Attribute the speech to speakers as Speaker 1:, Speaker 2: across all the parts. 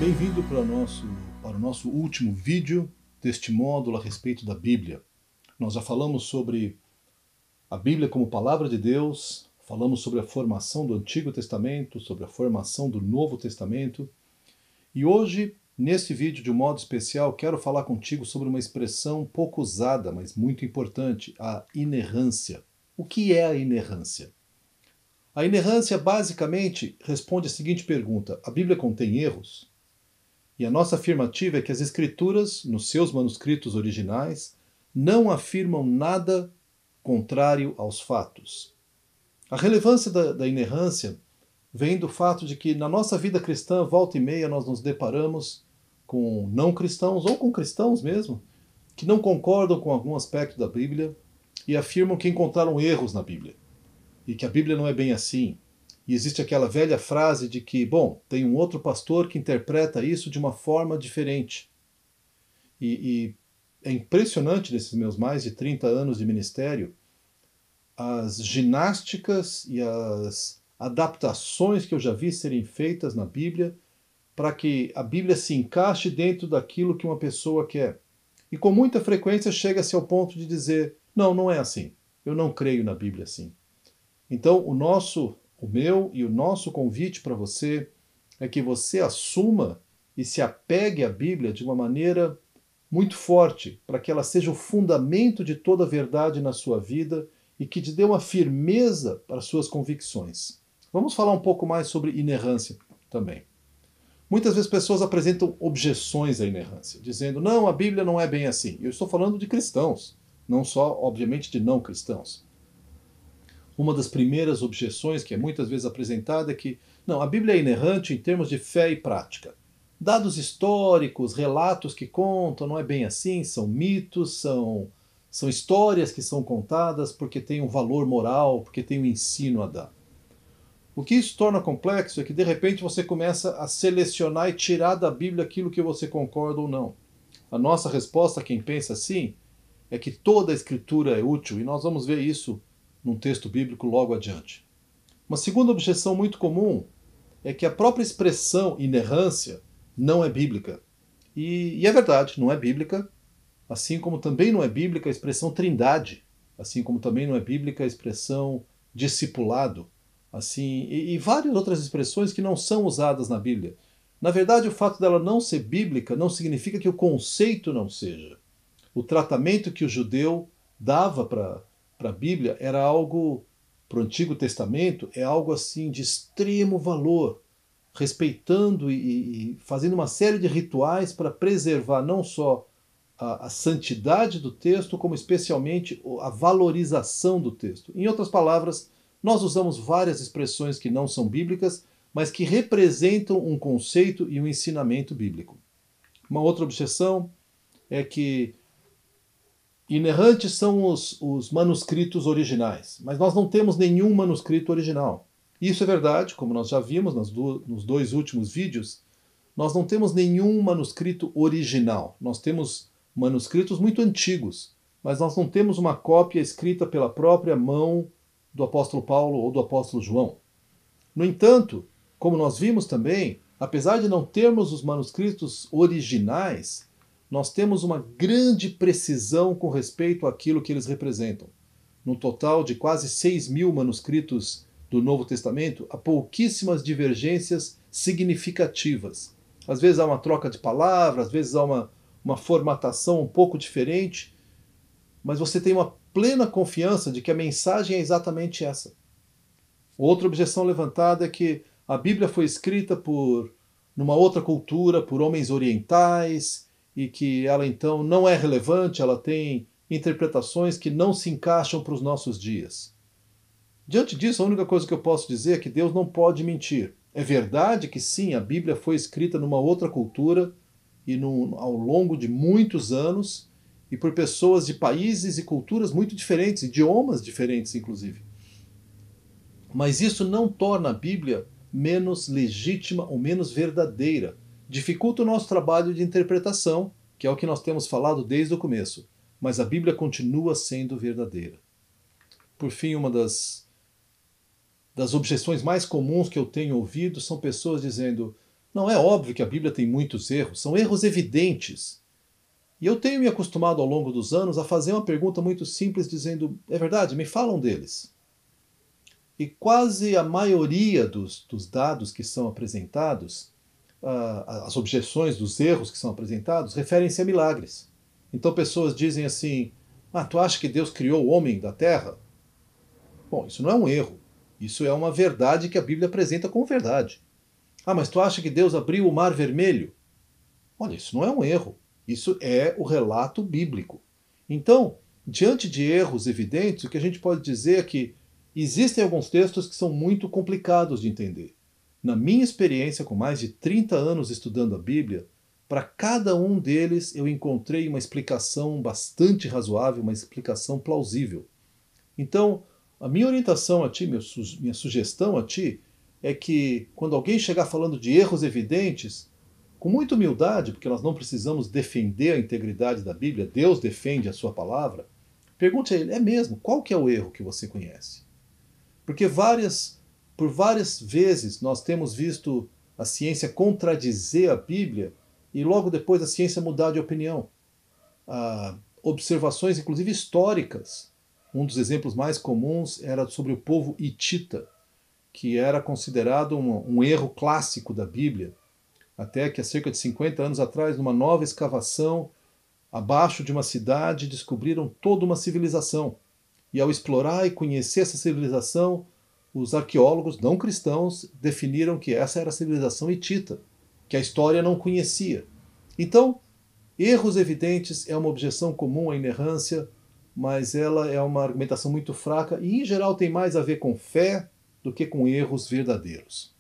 Speaker 1: Bem-vindo para o nosso último vídeo deste módulo a respeito da Bíblia. Nós já falamos sobre a Bíblia como Palavra de Deus, falamos sobre a formação do Antigo Testamento, sobre a formação do Novo Testamento, e hoje, neste vídeo de um modo especial, quero falar contigo sobre uma expressão pouco usada, mas muito importante, a inerrância. O que é a inerrância? A inerrância basicamente responde a seguinte pergunta: a Bíblia contém erros? E a nossa afirmativa é que as Escrituras, nos seus manuscritos originais, não afirmam nada contrário aos fatos. A relevância da inerrância vem do fato de que na nossa vida cristã, volta e meia, nós nos deparamos com não cristãos, ou com cristãos mesmo, que não concordam com algum aspecto da Bíblia e afirmam que encontraram erros na Bíblia, e que a Bíblia não é bem assim. E existe aquela velha frase de que, bom, tem um outro pastor que interpreta isso de uma forma diferente. E é impressionante nesses meus mais de 30 anos de ministério, as ginásticas e as adaptações que eu já vi serem feitas na Bíblia para que a Bíblia se encaixe dentro daquilo que uma pessoa quer. E com muita frequência chega-se ao ponto de dizer, não, não é assim. Eu não creio na Bíblia assim. Então, o meu e o nosso convite para você é que você assuma e se apegue à Bíblia de uma maneira muito forte, para que ela seja o fundamento de toda a verdade na sua vida e que te dê uma firmeza para as suas convicções. Vamos falar um pouco mais sobre inerrância também. Muitas vezes pessoas apresentam objeções à inerrância, dizendo, não, a Bíblia não é bem assim. Eu estou falando de cristãos, não só, obviamente, de não cristãos. Uma das primeiras objeções que é muitas vezes apresentada é que, não, a Bíblia é inerrante em termos de fé e prática. Dados históricos, relatos que contam, não é bem assim, são mitos, são histórias que são contadas porque tem um valor moral, porque tem um ensino a dar. O que isso torna complexo é que de repente você começa a selecionar e tirar da Bíblia aquilo que você concorda ou não. A nossa resposta a quem pensa assim é que toda a Escritura é útil, e nós vamos ver isso num texto bíblico logo adiante. Uma segunda objeção muito comum é que a própria expressão inerrância não é bíblica. E é verdade, não é bíblica, assim como também não é bíblica a expressão trindade, assim como também não é bíblica a expressão discipulado, assim, e várias outras expressões que não são usadas na Bíblia. Na verdade, o fato dela não ser bíblica não significa que o conceito não seja. O tratamento que o judeu dava para a Bíblia era algo, para o Antigo Testamento, é algo assim de extremo valor, respeitando e fazendo uma série de rituais para preservar não só a santidade do texto, como especialmente a valorização do texto. Em outras palavras, nós usamos várias expressões que não são bíblicas, mas que representam um conceito e um ensinamento bíblico. Uma outra objeção é que inerrantes são os manuscritos originais, mas nós não temos nenhum manuscrito original. Isso é verdade, como nós já vimos nos dois últimos vídeos, nós não temos nenhum manuscrito original. Nós temos manuscritos muito antigos, mas nós não temos uma cópia escrita pela própria mão do apóstolo Paulo ou do apóstolo João. No entanto, como nós vimos também, apesar de não termos os manuscritos originais, nós temos uma grande precisão com respeito àquilo que eles representam. No total de quase 6.000 manuscritos do Novo Testamento, há pouquíssimas divergências significativas. Às vezes há uma troca de palavras, às vezes há uma formatação um pouco diferente, mas você tem uma plena confiança de que a mensagem é exatamente essa. Outra objeção levantada é que a Bíblia foi escrita numa outra cultura, por homens orientais, e que ela então não é relevante, ela tem interpretações que não se encaixam para os nossos dias. Diante disso, a única coisa que eu posso dizer é que Deus não pode mentir. É verdade que sim, a Bíblia foi escrita numa outra cultura e ao longo de muitos anos e por pessoas de países e culturas muito diferentes, idiomas diferentes inclusive. Mas isso não torna a Bíblia menos legítima ou menos verdadeira. Dificulta o nosso trabalho de interpretação, que é o que nós temos falado desde o começo. Mas a Bíblia continua sendo verdadeira. Por fim, uma das objeções mais comuns que eu tenho ouvido são pessoas dizendo: Não é óbvio que a Bíblia tem muitos erros, são erros evidentes. E eu tenho me acostumado ao longo dos anos a fazer uma pergunta muito simples, dizendo: é verdade, me falam deles. E quase a maioria dos dados que são apresentados, as objeções dos erros que são apresentados, referem-se a milagres. Então pessoas dizem assim: ah, tu acha que Deus criou o homem da terra? Bom, isso não é um erro. Isso é uma verdade que a Bíblia apresenta como verdade. Ah, mas tu acha que Deus abriu o mar vermelho? Olha, isso não é um erro. Isso é o relato bíblico. Então, diante de erros evidentes, o que a gente pode dizer é que existem alguns textos que são muito complicados de entender. Na minha experiência, com mais de 30 anos estudando a Bíblia, para cada um deles eu encontrei uma explicação bastante razoável, uma explicação plausível. Então, a minha orientação a ti, minha sugestão a ti, é que quando alguém chegar falando de erros evidentes, com muita humildade, porque nós não precisamos defender a integridade da Bíblia, Deus defende a sua palavra, pergunte a ele: é mesmo? Qual que é o erro que você conhece? Porque por várias vezes nós temos visto a ciência contradizer a Bíblia e logo depois a ciência mudar de opinião. Observações, inclusive históricas. Um dos exemplos mais comuns era sobre o povo hitita, que era considerado um erro clássico da Bíblia, até que há cerca de 50 anos atrás, numa nova escavação, abaixo de uma cidade, descobriram toda uma civilização. E ao explorar e conhecer essa civilização, os arqueólogos não cristãos definiram que essa era a civilização hitita, que a história não conhecia. Então, erros evidentes é uma objeção comum à inerrância, mas ela é uma argumentação muito fraca e, em geral, tem mais a ver com fé do que com erros verdadeiros.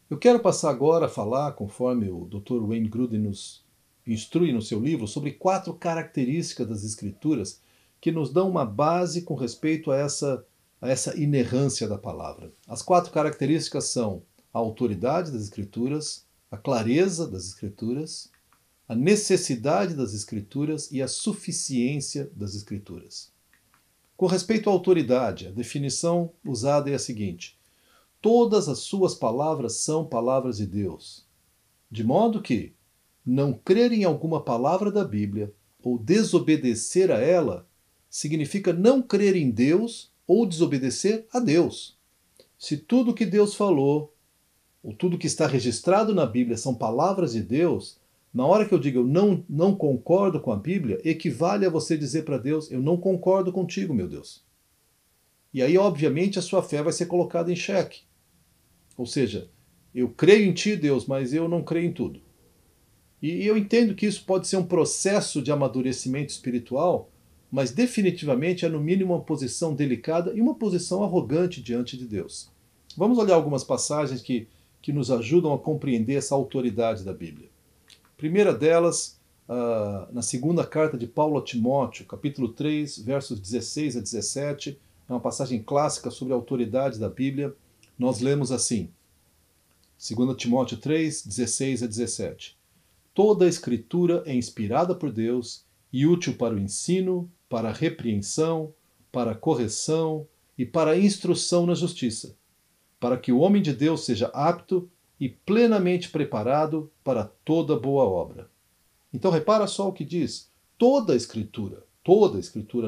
Speaker 1: Eu quero passar agora a falar, conforme o Dr. Wayne Grudem nos instrui no seu livro, sobre 4 características das Escrituras que nos dão uma base com respeito a essa inerrância da palavra. As 4 características são a autoridade das Escrituras, a clareza das Escrituras, a necessidade das Escrituras e a suficiência das Escrituras. Com respeito à autoridade, a definição usada é a seguinte: todas as suas palavras são palavras de Deus, de modo que não crer em alguma palavra da Bíblia ou desobedecer a ela significa não crer em Deus ou desobedecer a Deus. Se tudo que Deus falou, ou tudo que está registrado na Bíblia são palavras de Deus, na hora que eu digo eu não concordo com a Bíblia, equivale a você dizer para Deus: eu não concordo contigo, meu Deus. E aí, obviamente, a sua fé vai ser colocada em xeque. Ou seja, eu creio em ti, Deus, mas eu não creio em tudo. E eu entendo que isso pode ser um processo de amadurecimento espiritual, mas definitivamente é no mínimo uma posição delicada e uma posição arrogante diante de Deus. Vamos olhar algumas passagens que nos ajudam a compreender essa autoridade da Bíblia. A primeira delas, na segunda carta de Paulo a Timóteo, capítulo 3, versos 16 a 17, é uma passagem clássica sobre a autoridade da Bíblia. Nós lemos assim, 2 Timóteo 3, 16 a 17. Toda a Escritura é inspirada por Deus e útil para o ensino, para a repreensão, para a correção e para a instrução na justiça, para que o homem de Deus seja apto e plenamente preparado para toda boa obra. Então repara só o que diz: toda a Escritura,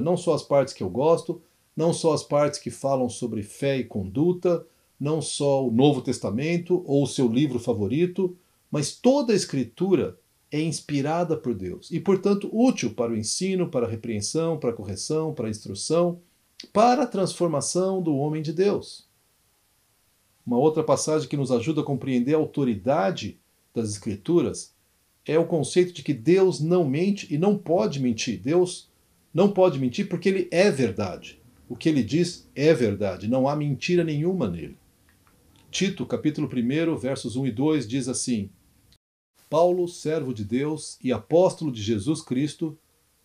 Speaker 1: não só as partes que eu gosto, não só as partes que falam sobre fé e conduta, não só o Novo Testamento ou o seu livro favorito, mas toda a Escritura é inspirada por Deus e, portanto, útil para o ensino, para a repreensão, para a correção, para a instrução, para a transformação do homem de Deus. Uma outra passagem que nos ajuda a compreender a autoridade das Escrituras é o conceito de que Deus não mente e não pode mentir. Deus não pode mentir porque ele é verdade. O que ele diz é verdade, não há mentira nenhuma nele. Tito, capítulo 1, versos 1 e 2, diz assim: Paulo, servo de Deus e apóstolo de Jesus Cristo,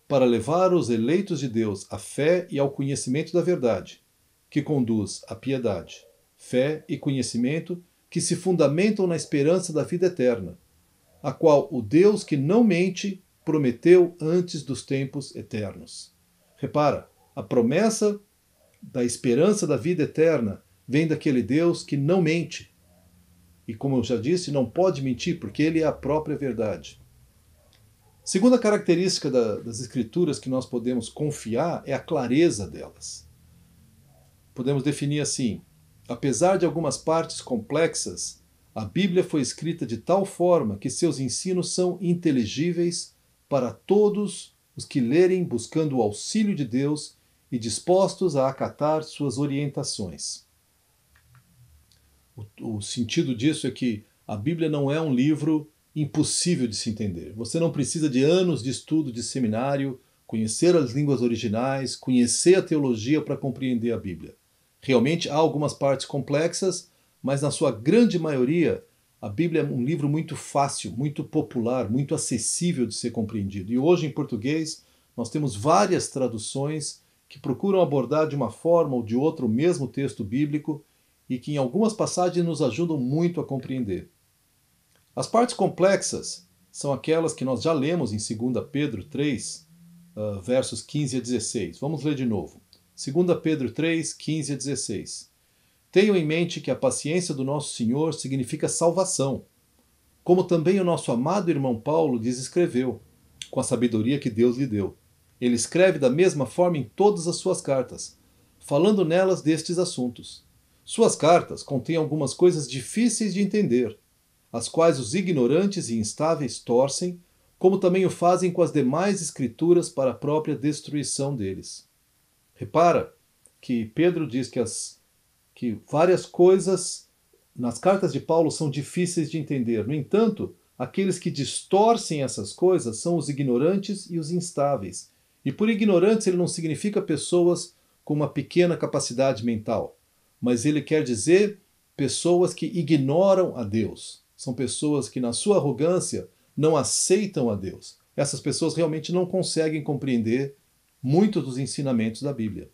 Speaker 1: para levar os eleitos de Deus à fé e ao conhecimento da verdade, que conduz à piedade, fé e conhecimento que se fundamentam na esperança da vida eterna, a qual o Deus que não mente prometeu antes dos tempos eternos. Repara, a promessa da esperança da vida eterna vem daquele Deus que não mente. E como eu já disse, não pode mentir, porque ele é a própria verdade. Segunda característica das Escrituras que nós podemos confiar é a clareza delas. Podemos definir assim: apesar de algumas partes complexas, a Bíblia foi escrita de tal forma que seus ensinos são inteligíveis para todos os que lerem buscando o auxílio de Deus e dispostos a acatar suas orientações. O sentido disso é que a Bíblia não é um livro impossível de se entender. Você não precisa de anos de estudo de seminário, conhecer as línguas originais, conhecer a teologia para compreender a Bíblia. Realmente há algumas partes complexas, mas na sua grande maioria, a Bíblia é um livro muito fácil, muito popular, muito acessível de ser compreendido. E hoje, em português, nós temos várias traduções que procuram abordar de uma forma ou de outra o mesmo texto bíblico e que em algumas passagens nos ajudam muito a compreender. As partes complexas são aquelas que nós já lemos em 2 Pedro 3, versos 15 a 16. Vamos ler de novo. 2 Pedro 3, 15 a 16. Tenham em mente que a paciência do nosso Senhor significa salvação, como também o nosso amado irmão Paulo lhes escreveu, com a sabedoria que Deus lhe deu. Ele escreve da mesma forma em todas as suas cartas, falando nelas destes assuntos. Suas cartas contêm algumas coisas difíceis de entender, as quais os ignorantes e instáveis torcem, como também o fazem com as demais escrituras para a própria destruição deles. Repara que Pedro diz que várias coisas nas cartas de Paulo são difíceis de entender. No entanto, aqueles que distorcem essas coisas são os ignorantes e os instáveis. E por ignorantes ele não significa pessoas com uma pequena capacidade mental, mas ele quer dizer pessoas que ignoram a Deus. São pessoas que, na sua arrogância, não aceitam a Deus. Essas pessoas realmente não conseguem compreender muitos dos ensinamentos da Bíblia.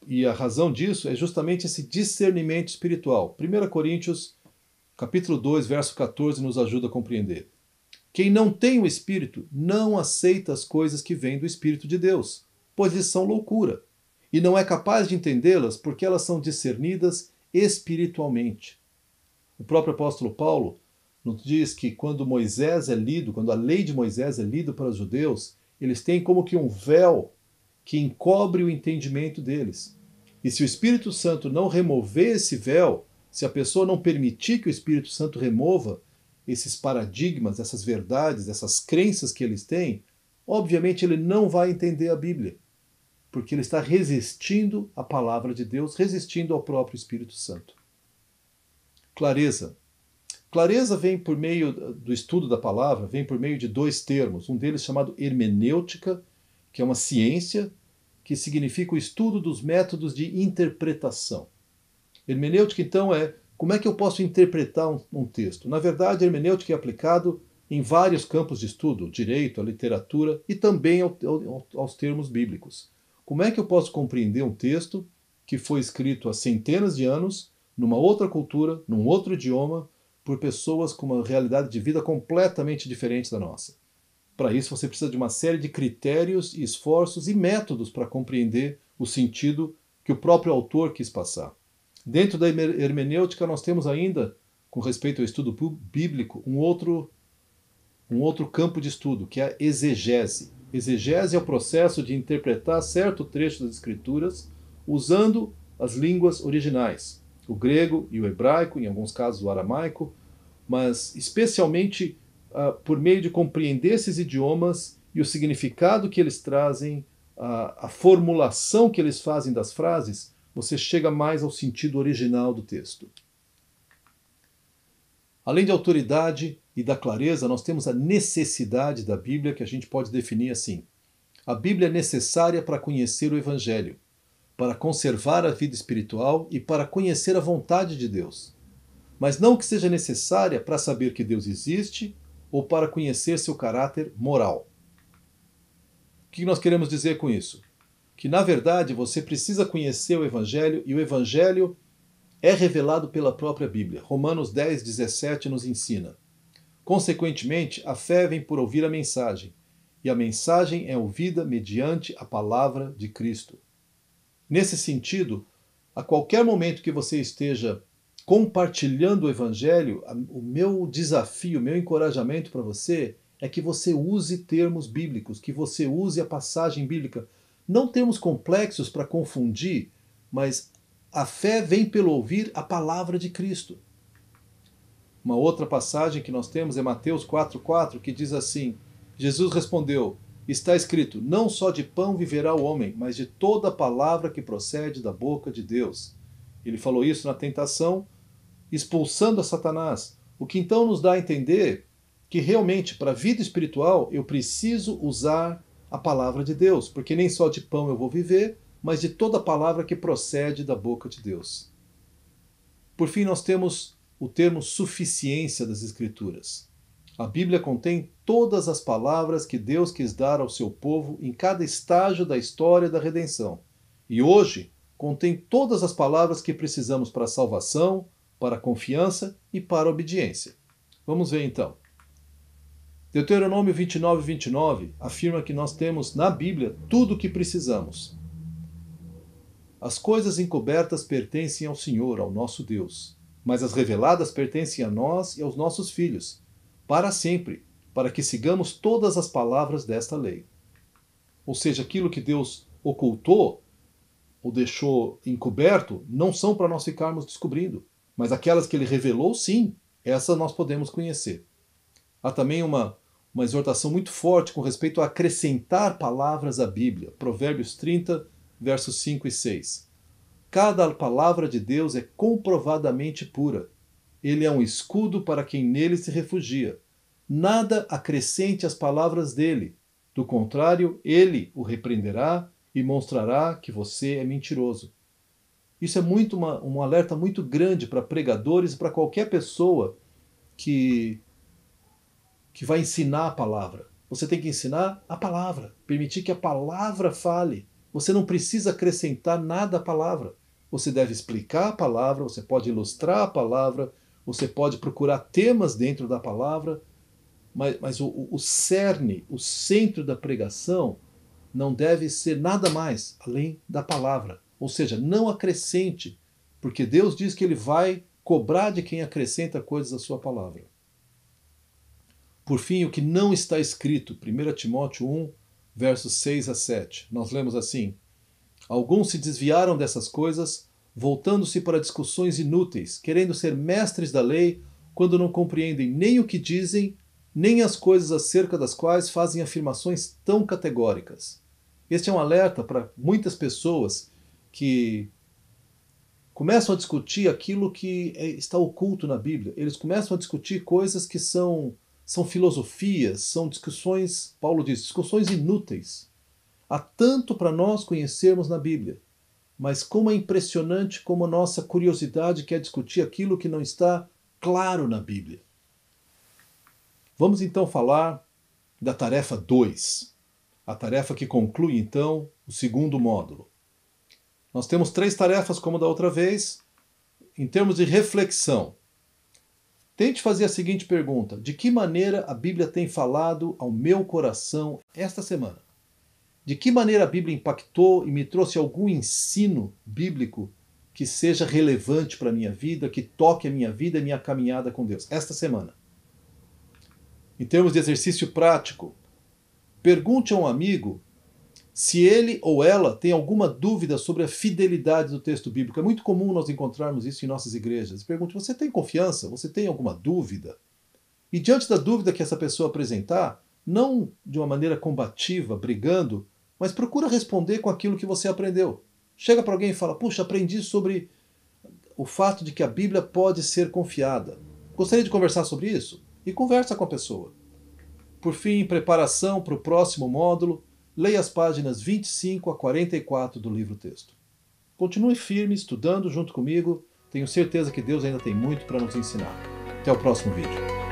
Speaker 1: E a razão disso é justamente esse discernimento espiritual. 1 Coríntios, capítulo 2, verso 14, nos ajuda a compreender. Quem não tem o Espírito não aceita as coisas que vêm do Espírito de Deus, pois lhes são loucura, e não é capaz de entendê-las porque elas são discernidas espiritualmente. O próprio apóstolo Paulo nos diz que quando Moisés é lido, quando a lei de Moisés é lida para os judeus, eles têm como que um véu que encobre o entendimento deles. E se o Espírito Santo não remover esse véu, se a pessoa não permitir que o Espírito Santo remova esses paradigmas, essas verdades, essas crenças que eles têm, obviamente ele não vai entender a Bíblia, porque ele está resistindo à palavra de Deus, resistindo ao próprio Espírito Santo. Clareza. Clareza vem por meio do estudo da palavra, vem por meio de dois termos, um deles chamado hermenêutica, que é uma ciência que significa o estudo dos métodos de interpretação. Hermenêutica, então, é como é que eu posso interpretar um texto. Na verdade, a hermenêutica é aplicado em vários campos de estudo, o direito, a literatura e também aos termos bíblicos. Como é que eu posso compreender um texto que foi escrito há centenas de anos, numa outra cultura, num outro idioma, por pessoas com uma realidade de vida completamente diferente da nossa? Para isso, você precisa de uma série de critérios, esforços e métodos para compreender o sentido que o próprio autor quis passar. Dentro da hermenêutica, nós temos ainda, com respeito ao estudo bíblico, um outro campo de estudo, que é a exegese. Exegese é o processo de interpretar certo trecho das Escrituras usando as línguas originais, o grego e o hebraico, em alguns casos o aramaico, mas especialmente por meio de compreender esses idiomas e o significado que eles trazem, a formulação que eles fazem das frases, você chega mais ao sentido original do texto. Além de autoridade e da clareza, nós temos a necessidade da Bíblia, que a gente pode definir assim. A Bíblia é necessária para conhecer o Evangelho, para conservar a vida espiritual e para conhecer a vontade de Deus. Mas não que seja necessária para saber que Deus existe ou para conhecer seu caráter moral. O que nós queremos dizer com isso? Que, na verdade, você precisa conhecer o Evangelho e o Evangelho é revelado pela própria Bíblia. Romanos 10, 17 nos ensina. Consequentemente, a fé vem por ouvir a mensagem, e a mensagem é ouvida mediante a palavra de Cristo. Nesse sentido, a qualquer momento que você esteja compartilhando o Evangelho, o meu desafio, o meu encorajamento para você é que você use termos bíblicos, que você use a passagem bíblica. Não termos complexos para confundir, mas a fé vem pelo ouvir a palavra de Cristo. Uma outra passagem que nós temos é Mateus 4,4, que diz assim: Jesus respondeu, está escrito, não só de pão viverá o homem, mas de toda palavra que procede da boca de Deus. Ele falou isso na tentação, expulsando a Satanás. O que então nos dá a entender que realmente, para a vida espiritual, eu preciso usar a palavra de Deus, porque nem só de pão eu vou viver, mas de toda palavra que procede da boca de Deus. Por fim, nós temos o termo suficiência das Escrituras. A Bíblia contém todas as palavras que Deus quis dar ao seu povo em cada estágio da história da redenção. E hoje, contém todas as palavras que precisamos para a salvação, para a confiança e para a obediência. Vamos ver então. Deuteronômio 29:29 afirma que nós temos na Bíblia tudo o que precisamos. As coisas encobertas pertencem ao Senhor, ao nosso Deus, mas as reveladas pertencem a nós e aos nossos filhos, para sempre, para que sigamos todas as palavras desta lei. Ou seja, aquilo que Deus ocultou ou deixou encoberto não são para nós ficarmos descobrindo, mas aquelas que Ele revelou, sim, essas nós podemos conhecer. Há também uma exortação muito forte com respeito a acrescentar palavras à Bíblia. Provérbios 30, versos 5 e 6. Cada palavra de Deus é comprovadamente pura. Ele é um escudo para quem nele se refugia. Nada acrescente às palavras dele. Do contrário, ele o repreenderá e mostrará que você é mentiroso. Isso é um alerta muito grande para pregadores e para qualquer pessoa que vai ensinar a palavra. Você tem que ensinar a palavra, permitir que a palavra fale. Você não precisa acrescentar nada à palavra. Você deve explicar a palavra, você pode ilustrar a palavra, você pode procurar temas dentro da palavra, mas o cerne, o centro da pregação não deve ser nada mais além da palavra. Ou seja, não acrescente, porque Deus diz que Ele vai cobrar de quem acrescenta coisas à sua palavra. Por fim, o que não está escrito, 1 Timóteo 1, versos 6 a 7. Nós lemos assim: alguns se desviaram dessas coisas, voltando-se para discussões inúteis, querendo ser mestres da lei, quando não compreendem nem o que dizem, nem as coisas acerca das quais fazem afirmações tão categóricas. Este é um alerta para muitas pessoas que começam a discutir aquilo que está oculto na Bíblia. Eles começam a discutir coisas que são filosofias, são discussões, Paulo diz, discussões inúteis. Há tanto para nós conhecermos na Bíblia, mas como é impressionante como a nossa curiosidade quer discutir aquilo que não está claro na Bíblia. Vamos então falar da tarefa 2, a tarefa que conclui então o segundo módulo. Nós temos 3 tarefas como da outra vez, em termos de reflexão. Tente fazer a seguinte pergunta: de que maneira a Bíblia tem falado ao meu coração esta semana? De que maneira a Bíblia impactou e me trouxe algum ensino bíblico que seja relevante para a minha vida, que toque a minha vida e minha caminhada com Deus esta semana? Em termos de exercício prático, pergunte a um amigo se ele ou ela tem alguma dúvida sobre a fidelidade do texto bíblico. É muito comum nós encontrarmos isso em nossas igrejas. Pergunte: você tem confiança? Você tem alguma dúvida? E diante da dúvida que essa pessoa apresentar, não de uma maneira combativa, brigando, mas procura responder com aquilo que você aprendeu. Chega para alguém e fala: puxa, aprendi sobre o fato de que a Bíblia pode ser confiada. Gostaria de conversar sobre isso? E conversa com a pessoa. Por fim, em preparação para o próximo módulo, leia as páginas 25 a 44 do livro-texto. Continue firme, estudando junto comigo. Tenho certeza que Deus ainda tem muito para nos ensinar. Até o próximo vídeo.